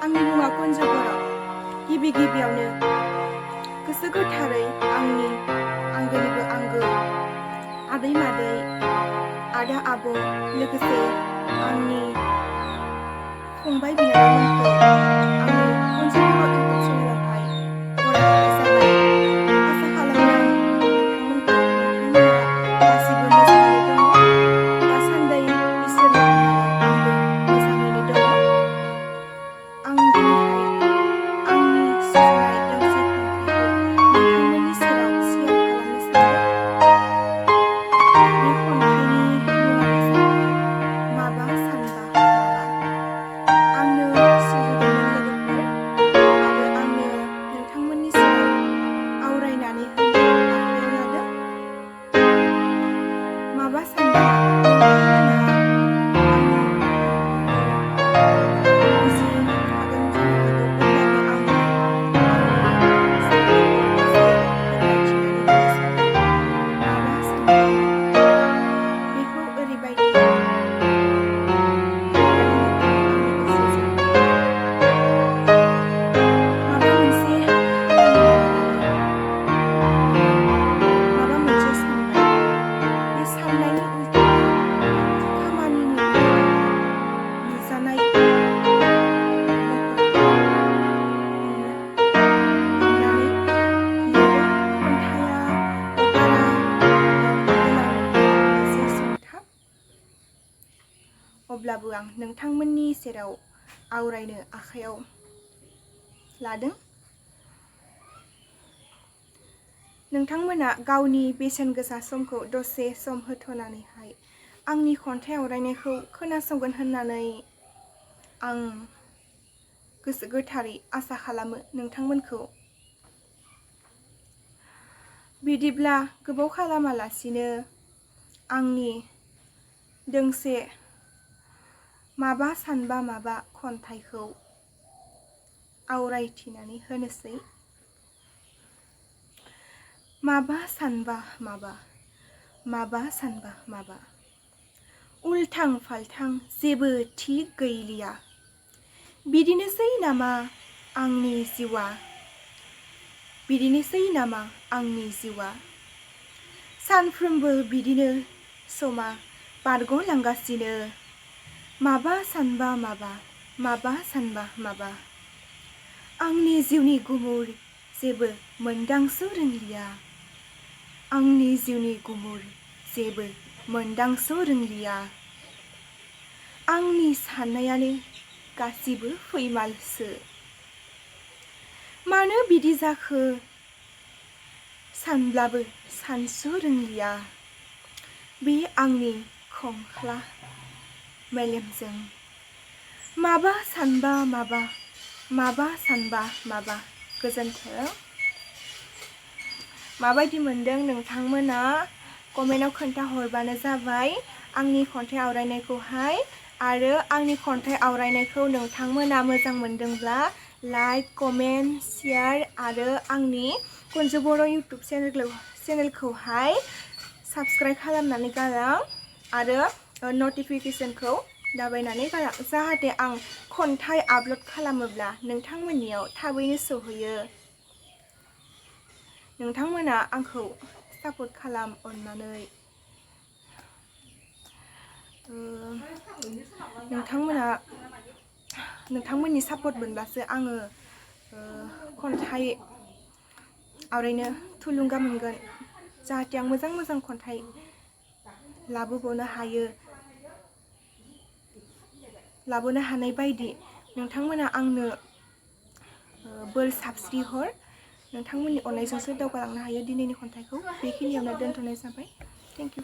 आंनि मुङा कुन्जु बर'। गिबि गिबियावनो गोसो गोथारै आंनि आंगोनिबो आंगो आदै मादै आदा आब' लोगोसे आंनि फंबाय बिनानावमोनखौ आंनि कुन्जु बर' इउटुब चेनेलावहाय बरायहरनाय जाबाय। आसा खालामो आं नोंथांमोना गासिबो मोजाङैनो दङ। दासान्दि इसोरनि अननायाव आंबो मोजाङैनो दङ। आं दिनैहाय आंनि सुजुनाय दोंसे खन्थाइखौ नोंथांमोननि सेराव शेयार खालामनो सानदों। बे खन्थाइनि मुङानो जाबाय माबा सानबा माबा। आंनो सुजुदोंमोन लोगोफोर आरो आंनो नोंथांमोननि सेराव आवरायनानै होनो आखायाव लादों। माबा सानबा माबा। नोंथांमोना आंनि खन्थाइखौ बुजि हागोन जानो हागौ, अब्लाबो आङो आंनि साननायखौ एसे फोरमायथिनानै होनो सानदों। माबा सानबा माबा। बेखौ ओरैबायदि लिरनानै लिरदों आंनि गोसोजों। माबा मोनसे खामानि मावनानै नोङो माबा मोनसे सानबाय। बे साननायनि उल्थायै खामानिनि उल्थायै नुजानाय महरखौ नुनानै लिरदों। खन्थाइया बारा गोलाव नङा, एसे सुंथाब। अब्लाबो आं नोंथांमोननि सेराव आवरायनो आखायाव लादों। नोंथांमोना गावनि बेसेन गोसा समखौ दसे सम होथ'नानैहाय आंनि खन्थाइ आवरायनायखौ खोनासंगोन होननानै आं गोसो गोथारै आसा खालामो नोंथांमोनखौ। बिदिब्ला गोबाव खालामालासिनो आंनि दोंसे माबा सानबा माबा खन्थाइखौ आवरायथिनानै होनोसै। माबा सानबा माबा, माबा सानबा माबा। उल्थां फाल्थां जेबो थि गैलिया। बिदिनोसै नामा आंनि जिउआ, बिदिनोसै नामा आंनि जिउआ। सानफ्रोमबो बिदिनो समा बारग'लांगासिनो। माबा सानबा माबा, माबा सानबा माबा। आंनि जिउनि गुमुर जेबो मोनदांस' रोंलिया। आंनि जिउनि गुमुर जेबो मोनदांस' रोंलिया। आंनि साननायानो गासिबो फैमालसो। मानो बिदि जाखो सानब्लाबो सानस' रोंलिया। बे आंनि खंख्ला मेलेमजों। माबा सानबा माबा, माबा सानबा माबा। गोजोन्थों। माबायदि मोनदों नोंथांमोना कमेन्टआव खोन्थाहरबानो जाबाय आंनि खन्थाइ आवरायनायखौहाय। आरो आंनि खन्थाइ आवरायनायखौ नोंथांमोना मोजां मोनदोंब्ला लाइक, कमेन्ट, शेयार आरो आंनि कुन्जु बर' इउटुब चेनेलखौहाय साबस्क्राइब खालामनानै गालां आरो नटिफिकेसनखौ दाबायनानै गालां, जाहाथे आं खन्थाइ आपल'ड खालामोब्ला नोंथांमोननियाव थाबैनो सौहैयो। नोंथांमोना आंखौ सापर्ट खालाम अननानै। नोंथांमोननि सापर्ट मोनब्लासो आङो खन्थाइ आवरायनो थुलुंगा मोनगोन, जाहाथे आं मोजां मोजां खन्थाइ लाबोनो हानाय बायदि नोंथांमोना आंनो बोर साबस्रि हर। नोंथांमोननि अननायजोंसो दावगालांनो हायो। दिनैनि खन्थाइखौ बेखिनियावनो दोनथ'नाय जाबाय। Thank you.